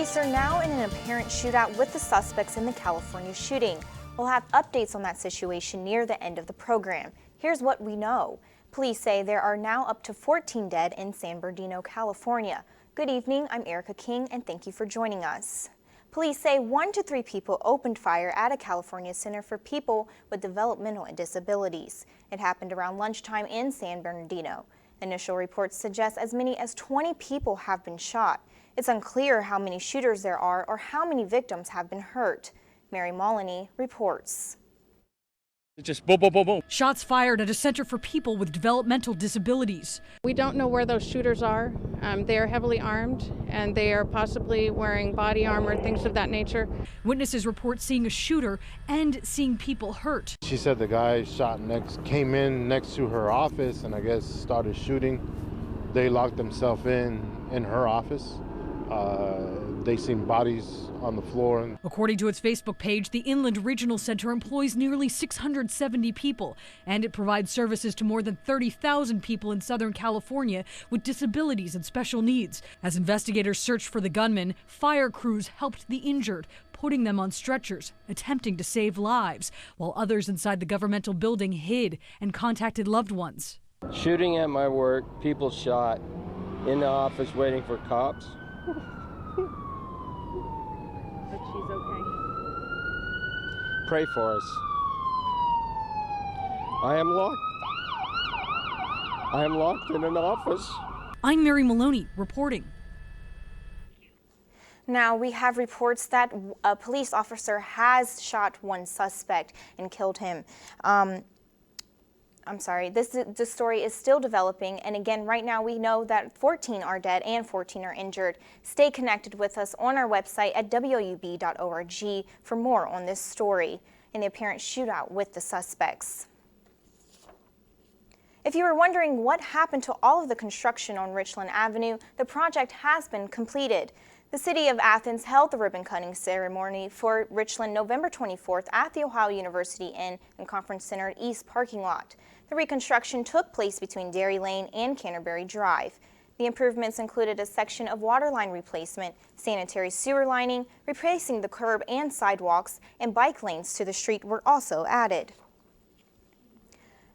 Police are now in an apparent shootout with the suspects in the California shooting. We'll have updates on that situation near the end of the program. Here's what we know. Police say there are now up to 14 dead in San Bernardino, California. Good evening, I'm Erica King, and thank you for joining us. Police say 1 to 3 people opened fire at a California center for people with developmental disabilities. It happened around lunchtime in San Bernardino. Initial reports suggest as many as 20 people have been shot. It's unclear how many shooters there are or how many victims have been hurt. Mary Moloney reports. Just boom, boom, boom, boom. Shots fired at a center for people with developmental disabilities. We don't know where those shooters are. They are heavily armed and they are possibly wearing body armor, things of that nature. Witnesses report seeing a shooter and seeing people hurt. She said the guy came in next to her office and I guess started shooting. They locked themselves in her office. They seen bodies on the floor. According to its Facebook page, the Inland Regional Center employs nearly 670 people, and it provides services to more than 30,000 people in Southern California with disabilities and special needs. As investigators searched for the gunman, fire crews helped the injured, putting them on stretchers, attempting to save lives, while others inside the governmental building hid and contacted loved ones. Shooting at my work, people shot, in the office waiting for cops. But she's okay. Pray for us. I am locked in an office. I'm Mary Maloney reporting. Now, we have reports that a police officer has shot one suspect and killed him. The story is still developing, and again, right now we know that 14 are dead and 14 are injured. Stay connected with us on our website at woub.org for more on this story and the apparent shootout with the suspects. If you were wondering what happened to all of the construction on Richland Avenue, the project has been completed. The City of Athens held the ribbon-cutting ceremony for Richland November 24th at the Ohio University Inn and Conference Center East parking lot. The reconstruction took place between Dairy Lane and Canterbury Drive. The improvements included a section of water line replacement, sanitary sewer lining, replacing the curb and sidewalks, and bike lanes to the street were also added.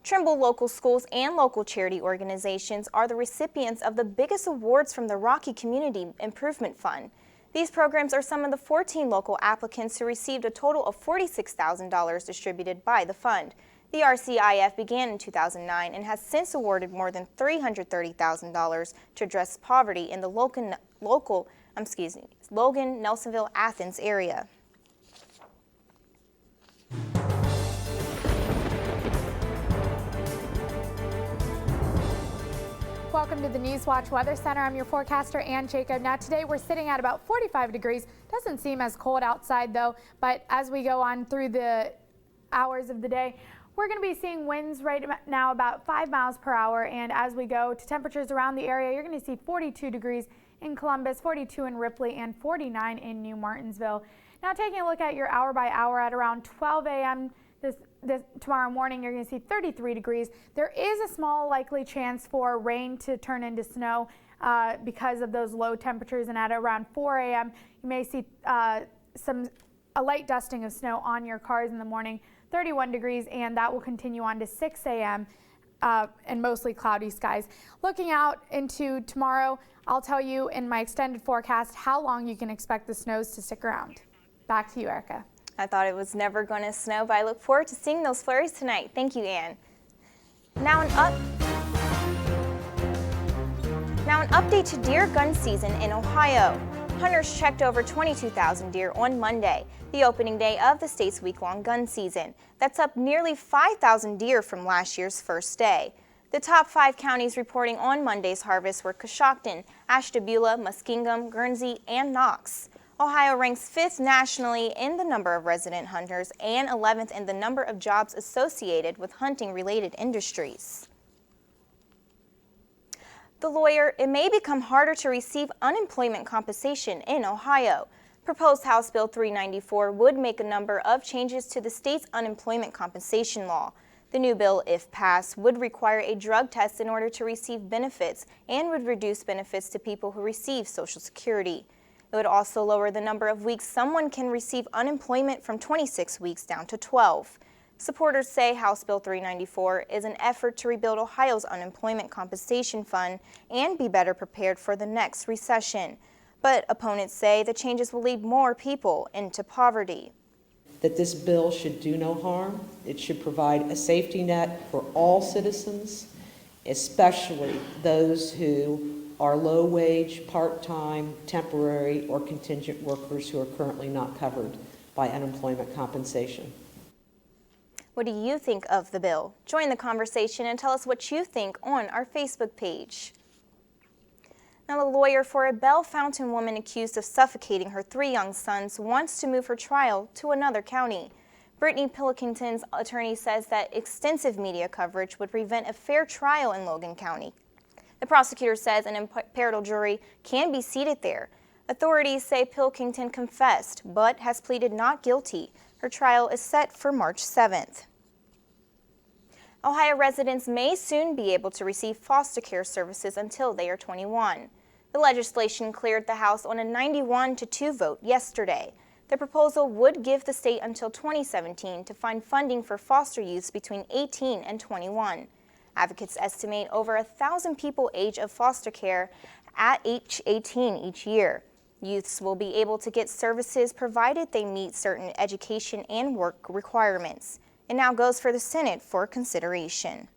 Trimble local schools and local charity organizations are the recipients of the biggest awards from the Rocky Community Improvement Fund. These programs are some of the 14 local applicants who received a total of $46,000 distributed by the fund. The RCIF began in 2009 and has since awarded more than $330,000 to address poverty in the Logan, Nelsonville, Athens area. Welcome to the Newswatch Weather Center. I'm your forecaster, Ann Jacob. Now today we're sitting at about 45 degrees. Doesn't seem as cold outside though, but as we go on through the hours of the day, we're going to be seeing winds right now about 5 miles per hour, and as we go to temperatures around the area, you're going to see 42 degrees in Columbus, 42 in Ripley, and 49 in New Martinsville. Now taking a look at your hour by hour at around 12 a.m. Tomorrow morning, you're going to see 33 degrees. There is a small likely chance for rain to turn into snow because of those low temperatures, and at around 4 a.m. you may see a light dusting of snow on your cars in the morning. 31 degrees, and that will continue on to 6 a.m. And mostly cloudy skies. Looking out into tomorrow, I'll tell you in my extended forecast how long you can expect the snows to stick around. Back to you, Erica. I thought it was never going to snow, but I look forward to seeing those flurries tonight. Thank you, Ann. Now an update to deer gun season in Ohio. Hunters checked over 22,000 deer on Monday, the opening day of the state's week-long gun season. That's up nearly 5,000 deer from last year's first day. The top 5 counties reporting on Monday's harvest were Coshocton, Ashtabula, Muskingum, Guernsey, and Knox. Ohio ranks 5th nationally in the number of resident hunters and 11th in the number of jobs associated with hunting-related industries. The lawyer, it may become harder to receive unemployment compensation in Ohio. Proposed House Bill 394 would make a number of changes to the state's unemployment compensation law. The new bill, if passed, would require a drug test in order to receive benefits and would reduce benefits to people who receive Social Security. It would also lower the number of weeks someone can receive unemployment from 26 weeks down to 12. Supporters say House Bill 394 is an effort to rebuild Ohio's unemployment compensation fund and be better prepared for the next recession. But opponents say the changes will lead more people into poverty. That this bill should do no harm. It should provide a safety net for all citizens, especially those who are low-wage, part-time, temporary, or contingent workers who are currently not covered by unemployment compensation. What do you think of the bill? Join the conversation and tell us what you think on our Facebook page. Now, the lawyer for a Bell Fountain woman accused of suffocating her 3 young sons wants to move her trial to another county. Brittany Pilkington's attorney says that extensive media coverage would prevent a fair trial in Logan County. The prosecutor says an impartial jury can be seated there. Authorities say Pilkington confessed, but has pleaded not guilty. Her trial is set for March 7th. Ohio residents may soon be able to receive foster care services until they are 21. The legislation cleared the House on a 91-2 vote yesterday. The proposal would give the state until 2017 to find funding for foster youths between 18 and 21. Advocates estimate over 1,000 people age of foster care at age 18 each year. Youths will be able to get services provided they meet certain education and work requirements. It now goes for the Senate for consideration.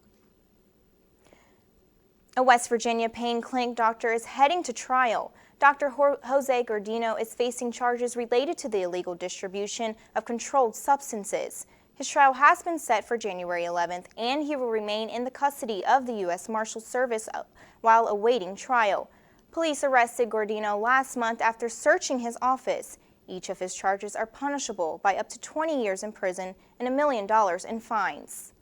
A West Virginia pain clinic doctor is heading to trial. Dr. Jose Gordino is facing charges related to the illegal distribution of controlled substances. His trial has been set for January 11th, and he will remain in the custody of the U.S. Marshals Service while awaiting trial. Police arrested Gordino last month after searching his office. Each of his charges are punishable by up to 20 years in prison and $1 million in fines.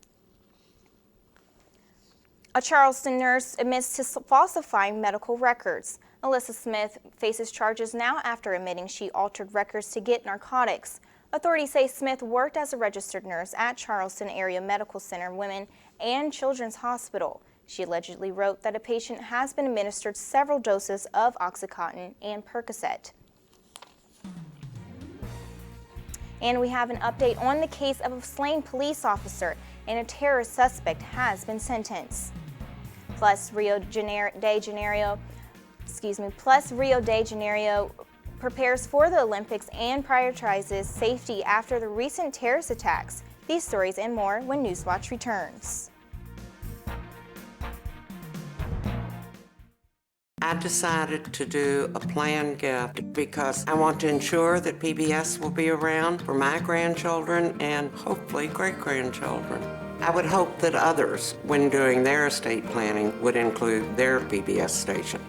A Charleston nurse admits to falsifying medical records. Alyssa Smith faces charges now after admitting she altered records to get narcotics. Authorities say Smith worked as a registered nurse at Charleston Area Medical Center Women and Children's Hospital. She allegedly wrote that a patient has been administered several doses of Oxycontin and Percocet. And we have an update on the case of a slain police officer and a terrorist suspect has been sentenced. Plus Rio de Janeiro prepares for the Olympics and prioritizes safety after the recent terrorist attacks. These stories and more when Newswatch returns. I decided to do a planned gift because I want to ensure that PBS will be around for my grandchildren and hopefully great-grandchildren. I would hope that others, when doing their estate planning, would include their PBS station.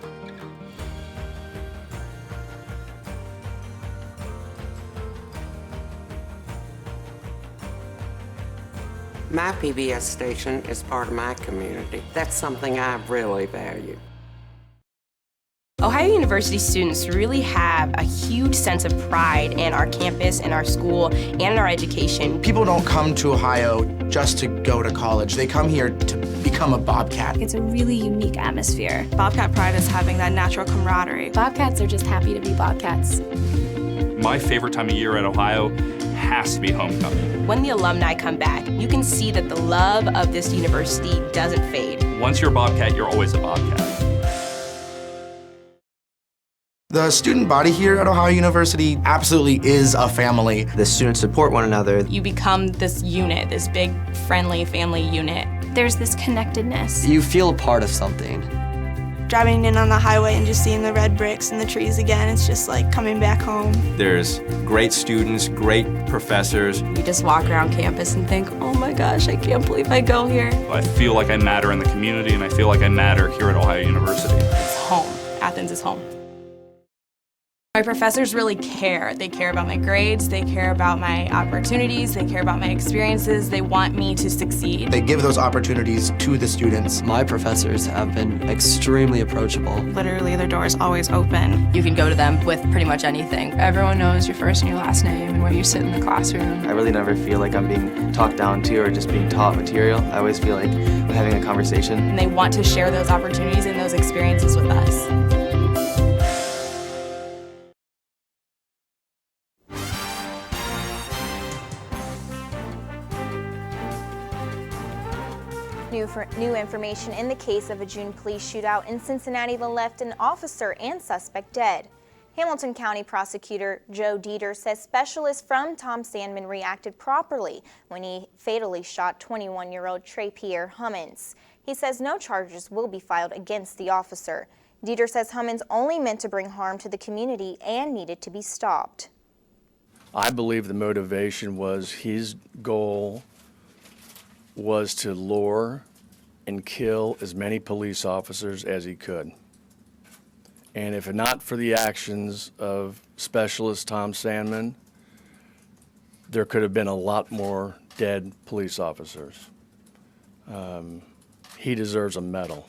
My PBS station is part of my community. That's something I really value. Ohio University students really have a huge sense of pride in our campus, in our school, and in our education. People don't come to Ohio just to go to college. They come here to become a Bobcat. It's a really unique atmosphere. Bobcat pride is having that natural camaraderie. Bobcats are just happy to be Bobcats. My favorite time of year at Ohio has to be homecoming. When the alumni come back, you can see that the love of this university doesn't fade. Once you're a Bobcat, you're always a Bobcat. The student body here at Ohio University absolutely is a family. The students support one another. You become this unit, this big, friendly family unit. There's this connectedness. You feel a part of something. Driving in on the highway and just seeing the red bricks and the trees again, it's just like coming back home. There's great students, great professors. You just walk around campus and think, oh my gosh, I can't believe I go here. I feel like I matter in the community, and I feel like I matter here at Ohio University. It's home. Athens is home. My professors really care. They care about my grades, they care about my opportunities, they care about my experiences, they want me to succeed. They give those opportunities to the students. My professors have been extremely approachable. Literally, their door is always open. You can go to them with pretty much anything. Everyone knows your first and your last name and where you sit in the classroom. I really never feel like I'm being talked down to or just being taught material. I always feel like I'm having a conversation. And they want to share those opportunities and those experiences with us. New information in the case of a June police shootout in Cincinnati that left an officer and suspect dead. Hamilton County Prosecutor Joe Dieter says specialists from Tom Sandman reacted properly when he fatally shot 21-year-old Trey Pierre Hummins. He says no charges will be filed against the officer. Dieter says Hummins only meant to bring harm to the community and needed to be stopped. I believe the motivation was his goal was to lure and kill as many police officers as he could. And if not for the actions of Specialist Tom Sandman, there could have been a lot more dead police officers. He deserves a medal.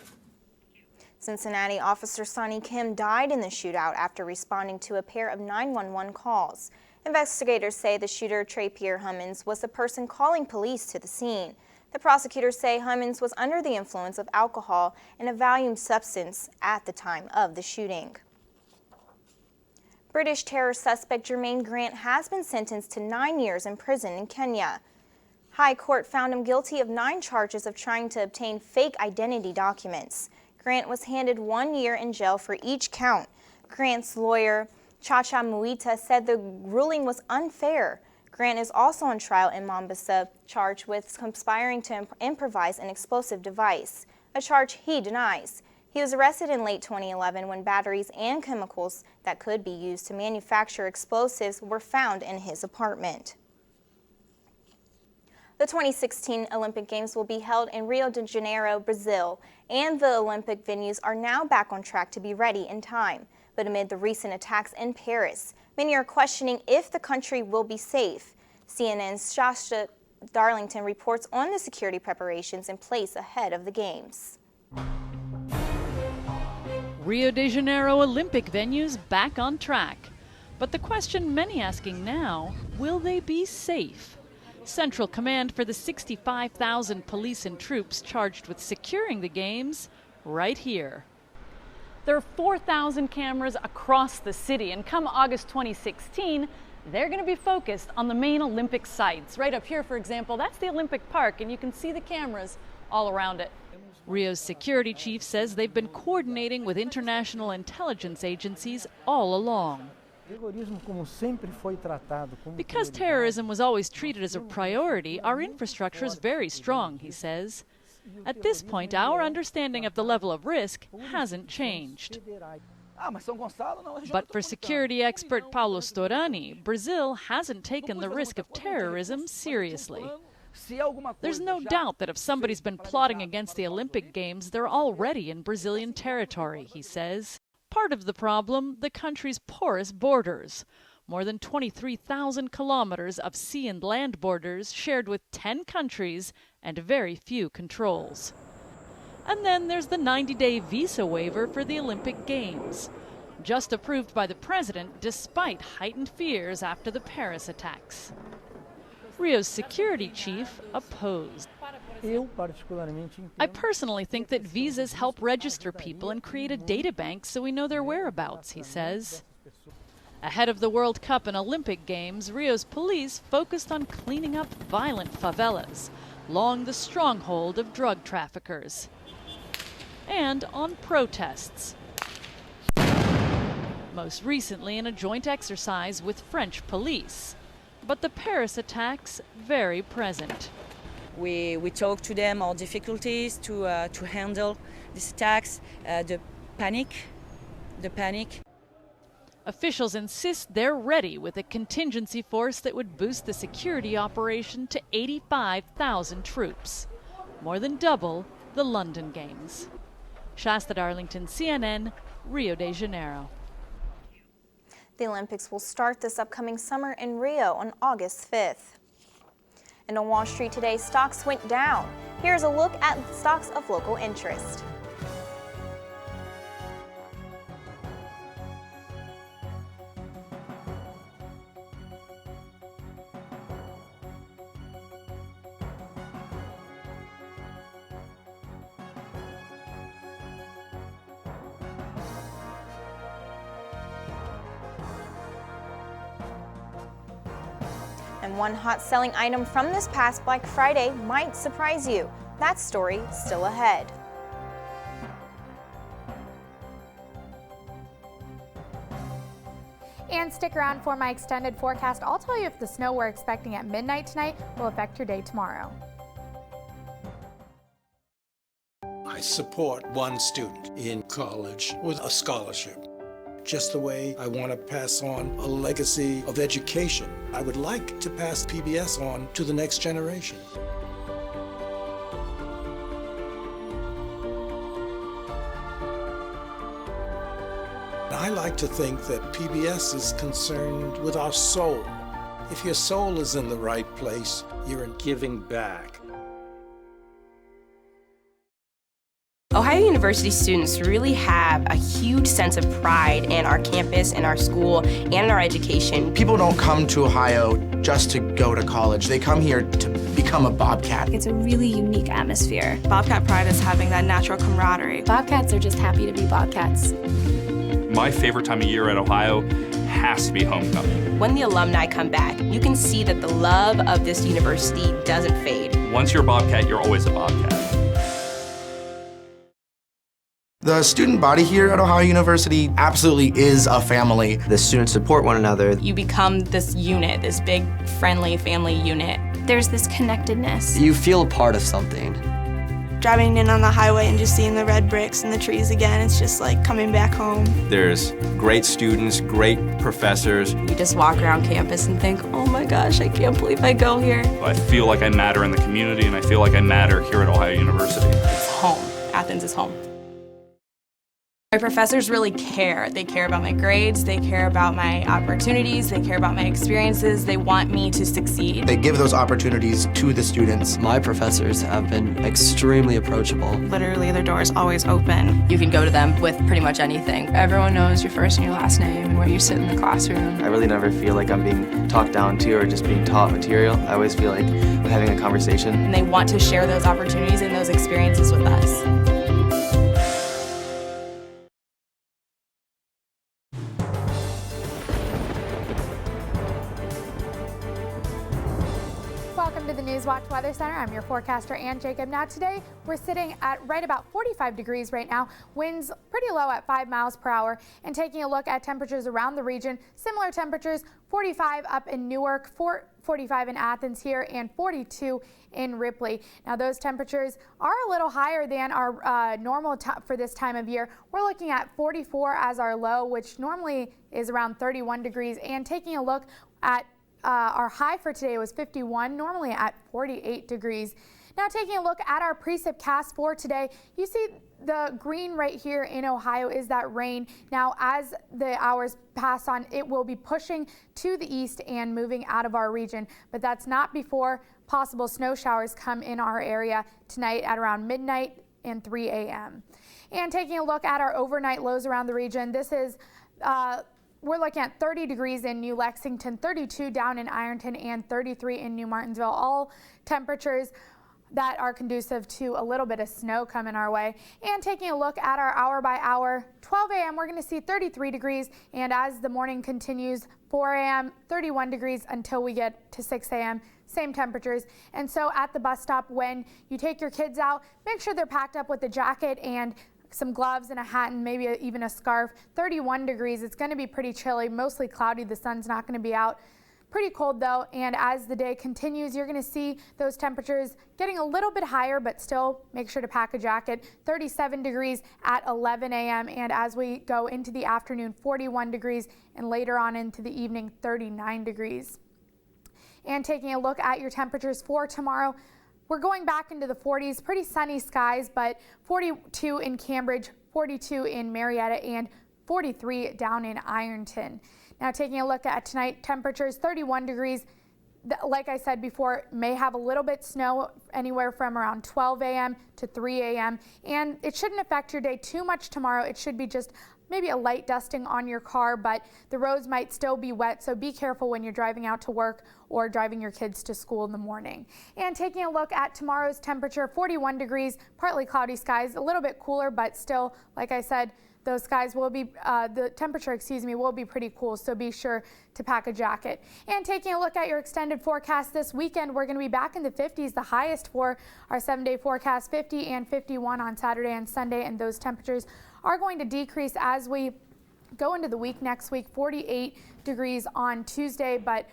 Cincinnati officer Sonny Kim died in the shootout after responding to a pair of 911 calls. Investigators say the shooter, Trey Pierre Hummins, was the person calling police to the scene. The prosecutors say Hummins was under the influence of alcohol and a Valium substance at the time of the shooting. British terror suspect Jermaine Grant has been sentenced to 9 years in prison in Kenya. High Court found him guilty of 9 charges of trying to obtain fake identity documents. Grant was handed 1 year in jail for each count. Grant's lawyer, Chacha Muita, said the ruling was unfair. Grant is also on trial in Mombasa, charged with conspiring to improvise an explosive device, a charge he denies. He was arrested in late 2011 when batteries and chemicals that could be used to manufacture explosives were found in his apartment. The 2016 Olympic Games will be held in Rio de Janeiro, Brazil, and the Olympic venues are now back on track to be ready in time. But amid the recent attacks in Paris, many are questioning if the country will be safe. CNN's Shasta Darlington reports on the security preparations in place ahead of the Games. Rio de Janeiro Olympic venues back on track. But the question many asking now, will they be safe? Central command for the 65,000 police and troops charged with securing the Games, right here. There are 4,000 cameras across the city, and come August 2016, they're going to be focused on the main Olympic sites. Right up here, for example, that's the Olympic Park, and you can see the cameras all around it. Rio's security chief says they've been coordinating with international intelligence agencies all along. Because terrorism was always treated as a priority, our infrastructure is very strong, he says. At this point, our understanding of the level of risk hasn't changed. But for security expert Paulo Storani, Brazil hasn't taken the risk of terrorism seriously. There's no doubt that if somebody's been plotting against the Olympic Games, they're already in Brazilian territory, he says. Part of the problem, the country's porous borders. More than 23,000 kilometers of sea and land borders shared with 10 countries and very few controls. And then there's the 90-day visa waiver for the Olympic Games, just approved by the president despite heightened fears after the Paris attacks. Rio's security chief opposed. I personally think that visas help register people and create a data bank so we know their whereabouts, he says. Ahead of the World Cup and Olympic Games, Rio's police focused on cleaning up violent favelas along the stronghold of drug traffickers, and on protests. Most recently in a joint exercise with French police. But the Paris attacks very present. We talk to them our difficulties to handle these attacks, the panic. Officials insist they're ready with a contingency force that would boost the security operation to 85,000 troops, more than double the London Games. Shasta Darlington, CNN, Rio de Janeiro. The Olympics will start this upcoming summer in Rio on August 5th. And on Wall Street today, stocks went down. Here's a look at stocks of local interest. And one hot selling item from this past Black Friday might surprise you. That story still ahead. And stick around for my extended forecast. I'll tell you if the snow we're expecting at midnight tonight will affect your day tomorrow. I support one student in college with a scholarship. Just the way I want to pass on a legacy of education. I would like to pass PBS on to the next generation. I like to think that PBS is concerned with our soul. If your soul is in the right place, you're giving back. Ohio University students really have a huge sense of pride in our campus, in our school, and in our education. People don't come to Ohio just to go to college. They come here to become a Bobcat. It's a really unique atmosphere. Bobcat pride is having that natural camaraderie. Bobcats are just happy to be Bobcats. My favorite time of year at Ohio has to be homecoming. When the alumni come back, you can see that the love of this university doesn't fade. Once you're a Bobcat, you're always a Bobcat. The student body here at Ohio University absolutely is a family. The students support one another. You become this unit, this big, friendly family unit. There's this connectedness. You feel a part of something. Driving in on the highway and just seeing the red bricks and the trees again, it's just like coming back home. There's great students, great professors. You just walk around campus and think, oh my gosh, I can't believe I go here. I feel like I matter in the community, and I feel like I matter here at Ohio University. It's home. Athens is home. My professors really care. They care about my grades, they care about my opportunities, they care about my experiences, they want me to succeed. They give those opportunities to the students. My professors have been extremely approachable. Literally, their door is always open. You can go to them with pretty much anything. Everyone knows your first and your last name and where you sit in the classroom. I really never feel like I'm being talked down to or just being taught material. I always feel like I'm having a conversation. And they want to share those opportunities and those experiences with us. Welcome to the Newswatch Weather Center. I'm your forecaster, Ann Jacob. Now today we're sitting at right about 45 degrees right now. Winds pretty low at 5 miles per hour. And taking a look at temperatures around the region, similar temperatures, 45 up in Newark, 45 in Athens here, and 42 in Ripley. Now those temperatures are a little higher than our normal for this time of year. We're looking at 44 as our low, which normally is around 31 degrees. And taking a look at our high for today was 51, normally at 48 degrees. Now taking a look at our precipcast for today, you see the green right here in Ohio is that rain. Now as the hours pass on, it will be pushing to the east and moving out of our region, but that's not before possible snow showers come in our area tonight at around midnight and 3 a.m. And taking a look at our overnight lows around the region, this is we're looking at 30 degrees in New Lexington, 32 down in Ironton, and 33 in New Martinsville. All temperatures that are conducive to a little bit of snow coming our way. And taking a look at our hour by hour, 12 a.m. we're going to see 33 degrees, and as the morning continues, 4 a.m. 31 degrees until we get to 6 a.m. same temperatures. And so at the bus stop, when you take your kids out, make sure they're packed up with a jacket and some gloves and a hat and maybe even a scarf. 31 degrees. It's going to be pretty chilly, mostly cloudy. The sun's not going to be out. Pretty cold though, and as the day continues, you're going to see those temperatures getting a little bit higher, but still make sure to pack a jacket. 37 degrees at 11 a.m. and as we go into the afternoon, 41 degrees, and later on into the evening, 39 degrees. And taking a look at your temperatures for tomorrow, we're going back into the 40s, pretty sunny skies, but 42 in Cambridge, 42 in Marietta, and 43 down in Ironton. Now taking a look at tonight, temperatures 31 degrees. Like I said before, may have a little bit snow anywhere from around 12 a.m. to 3 a.m. And it shouldn't affect your day too much tomorrow. It should be just maybe a light dusting on your car, but the roads might still be wet, so be careful when you're driving out to work or driving your kids to school in the morning. And taking a look at tomorrow's temperature, 41 degrees, partly cloudy skies, a little bit cooler, but still, like I said, those skies will be, the temperature, will be pretty cool, so be sure to pack a jacket. And taking a look at your extended forecast this weekend, we're going to be back in the 50s. The highest highest for our 7-day forecast, 50 and 51 on Saturday and Sunday, and those temperatures are going to decrease as we go into the week next week. 48 degrees on Tuesday, but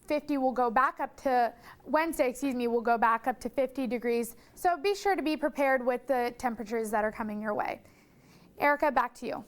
50 will go back up to Wednesday, will go back up to 50 degrees. So be sure to be prepared with the temperatures that are coming your way. Erica, back to you.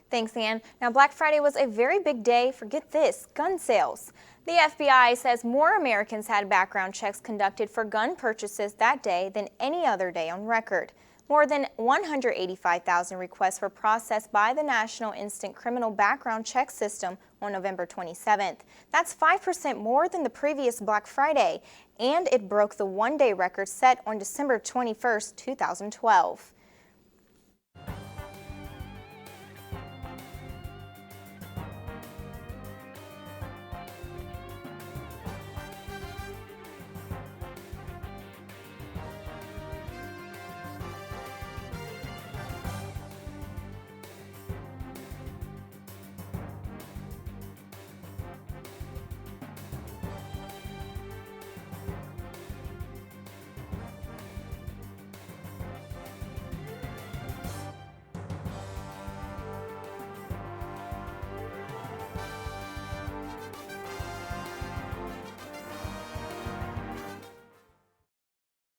Thanks, Ann. Now, Black Friday was a very big day for, get this, gun sales. The FBI says more Americans had background checks conducted for gun purchases that day than any other day on record. More than 185,000 requests were processed by the National Instant Criminal Background Check System on November 27th. That's 5% more than the previous Black Friday, and it broke the one-day record set on December 21st, 2012.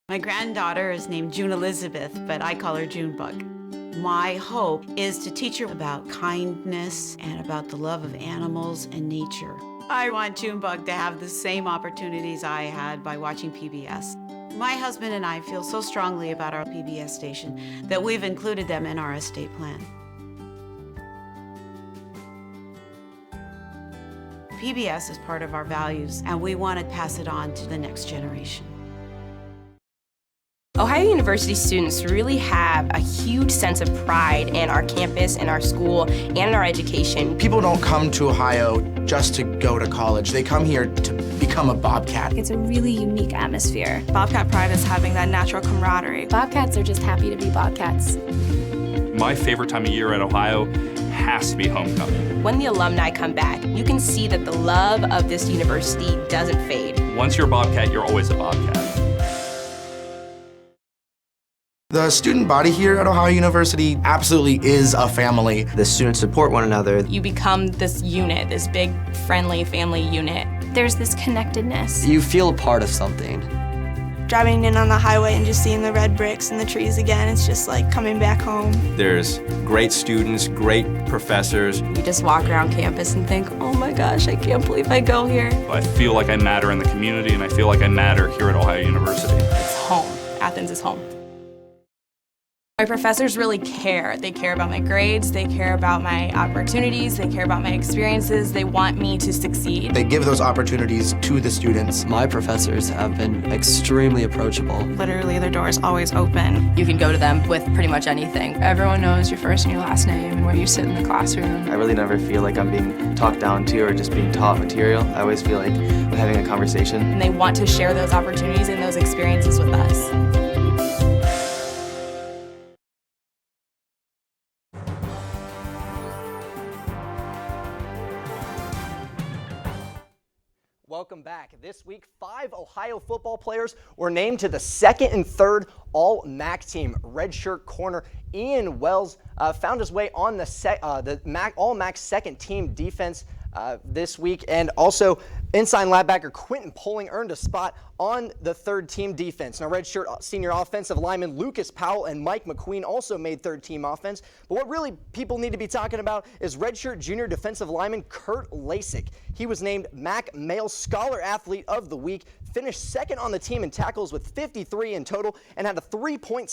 My granddaughter is named June Elizabeth, but I call her Junebug. My hope is to teach her about kindness and about the love of animals and nature. I want Junebug to have the same opportunities I had by watching PBS. My husband and I feel so strongly about our PBS station that we've included them in our estate plan. PBS is part of our values, and we want to pass it on to the next generation. Ohio University students really have a huge sense of pride in our campus, in our school, and in our education. People don't come to Ohio just to go to college. They come here to become a Bobcat. It's a really unique atmosphere. Bobcat pride is having that natural camaraderie. Bobcats are just happy to be Bobcats. My favorite time of year at Ohio has to be homecoming. When the alumni come back, you can see that the love of this university doesn't fade. Once you're a Bobcat, you're always a Bobcat. The student body here at Ohio University absolutely is a family. The students support one another. You become this unit, this big, friendly family unit. There's this connectedness. You feel a part of something. Driving in on the highway and just seeing the red bricks and the trees again, it's just like coming back home. There's great students, great professors. You just walk around campus and think, oh my gosh, I can't believe I go here. I feel like I matter in the community, and I feel like I matter here at Ohio University. It's home. Athens is home. My professors really care. They care about my grades, they care about my opportunities, they care about my experiences, they want me to succeed. They give those opportunities to the students. My professors have been extremely approachable. Literally, their door is always open. You can go to them with pretty much anything. Everyone knows your first and your last name and where you sit in the classroom. I really never feel like I'm being talked down to or just being taught material. I always feel like we're having a conversation. And they want to share those opportunities and those experiences with us. Welcome back. This week, 5 Ohio football players were named to the second and third All-MAC team. Redshirt corner Ian Wells found his way on the All-MAC second team defense this week, and also inside linebacker Quentin Poling earned a spot on the third team defense. Now, redshirt senior offensive lineman Lucas Powell and Mike McQueen also made third team offense. But what really people need to be talking about is redshirt junior defensive lineman Kurt Lasik. He was named MAC Male Scholar Athlete of the Week, finished second on the team in tackles with 53 in total, and had a 3.79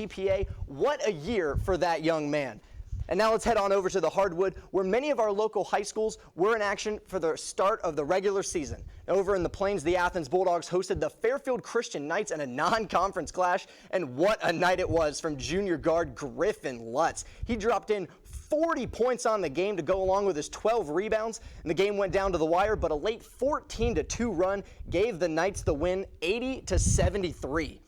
GPA. What a year for that young man. And now let's head on over to the hardwood, where many of our local high schools were in action for the start of the regular season. Over in the Plains, the Athens Bulldogs hosted the Fairfield Christian Knights in a non-conference clash, and what a night it was from junior guard Griffin Lutz. He dropped in 40 points on the game to go along with his 12 rebounds, and the game went down to the wire, but a late 14-2 run gave the Knights the win, 80-73.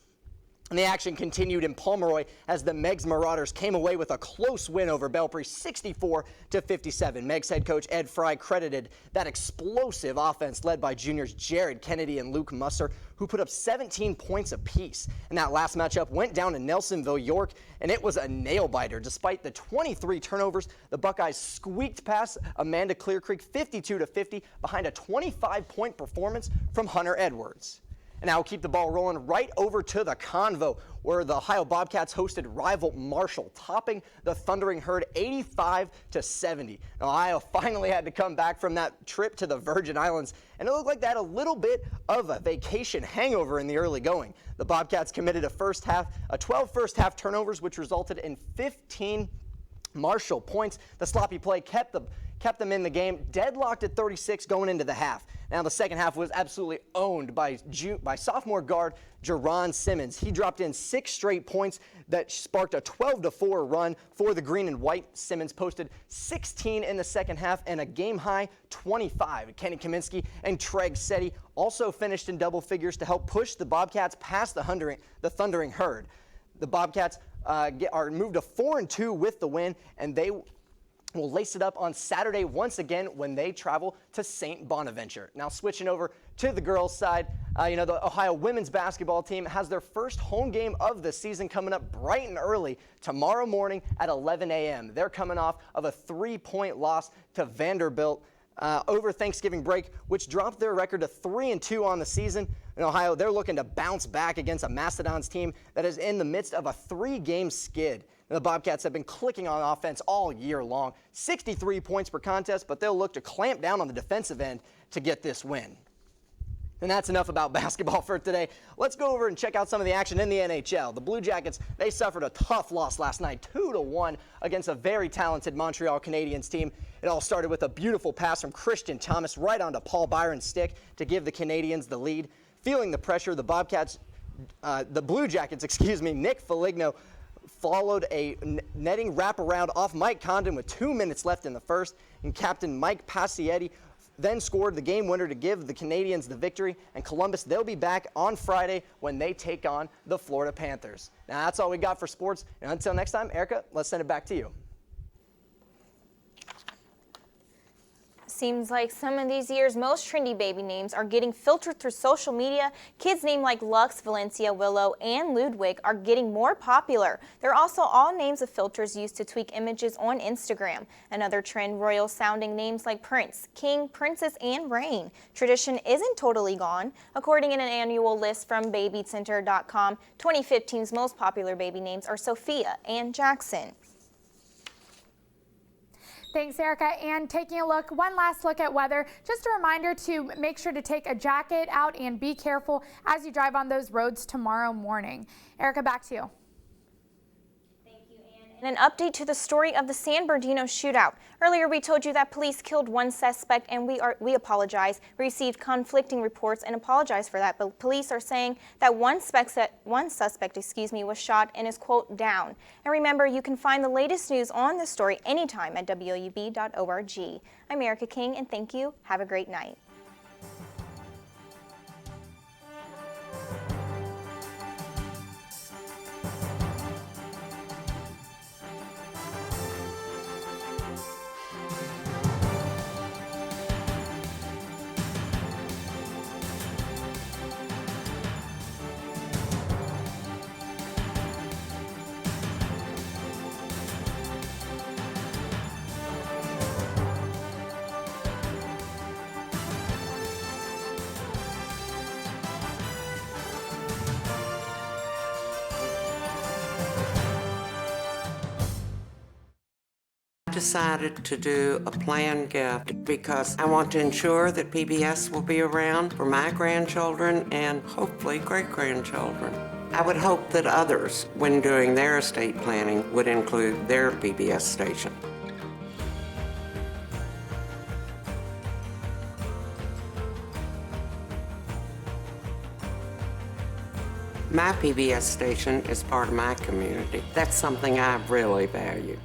And the action continued in Pomeroy as the Megs Marauders came away with a close win over Belpre, 64-57. Megs head coach Ed Fry credited that explosive offense led by juniors Jared Kennedy and Luke Musser, who put up 17 points apiece. And that last matchup went down to Nelsonville, York, and it was a nail-biter. Despite the 23 turnovers, the Buckeyes squeaked past Amanda Clear Creek 52-50 behind a 25-point performance from Hunter Edwards. And now we'll keep the ball rolling right over to the Convo, where the Ohio Bobcats hosted rival Marshall, topping the Thundering Herd 85-70. Now, Ohio finally had to come back from that trip to the Virgin Islands, and it looked like they had a little bit of a vacation hangover in the early going. The Bobcats committed a 12 first half turnovers, which resulted in 15 Marshall points. The sloppy play kept them in the game, deadlocked at 36 going into the half. Now the second half was absolutely owned by sophomore guard Jerron Simmons. He dropped in 6 straight points that sparked a 12-4 run for the green and white. Simmons posted 16 in the second half and a game-high 25. Kenny Kaminsky and Treg Setti also finished in double figures to help push the Bobcats past the Thundering Herd. The Bobcats are moved to 4-2 with the win, and they will lace it up on Saturday once again when they travel to St. Bonaventure. Now switching over to the girls' side, the Ohio women's basketball team has their first home game of the season coming up bright and early tomorrow morning at 11 a.m. They're coming off of a 3-point loss to Vanderbilt over Thanksgiving break, which dropped their record to 3-2 on the season. In Ohio, they're looking to bounce back against a Mastodons team that is in the midst of a 3-game skid. The Bobcats have been clicking on offense all year long, 63 points per contest, but they'll look to clamp down on the defensive end to get this win. And that's enough about basketball for today. Let's go over and check out some of the action in the NHL. The Blue Jackets, they suffered a tough loss last night, 2-1 against a very talented Montreal Canadiens team. It all started with a beautiful pass from Christian Thomas right onto Paul Byron's stick to give the Canadiens the lead. Feeling the pressure, the Blue Jackets, Nick Foligno followed a netting wraparound off Mike Condon with 2 minutes left in the first, and captain Mike Passietti then scored the game winner to give the Canadiens the victory. And Columbus, they'll be back on Friday when they take on the Florida Panthers. Now that's all we got for sports, and until next time, Erica, let's send it back to you. Seems like some of these years' most trendy baby names are getting filtered through social media. Kids named like Lux, Valencia, Willow, and Ludwig are getting more popular. They're also all names of filters used to tweak images on Instagram. Another trend, royal-sounding names like Prince, King, Princess, and Reign. Tradition isn't totally gone. According to an annual list from BabyCenter.com, 2015's most popular baby names are Sophia and Jackson. Thanks, Erica. And taking a look, one last look at weather. Just a reminder to make sure to take a jacket out and be careful as you drive on those roads tomorrow morning. Erica, back to you. And an update to the story of the San Bernardino shootout. Earlier we told you that police killed one suspect, and we apologize. We received conflicting reports and apologize for that, but police are saying that one suspect was shot and is, quote, down. And remember, you can find the latest news on this story anytime at WOUB.org. I'm Erica King, and thank you. Have a great night. Decided to do a planned gift because I want to ensure that PBS will be around for my grandchildren and hopefully great-grandchildren. I would hope that others, when doing their estate planning, would include their PBS station. My PBS station is part of my community. That's something I really value.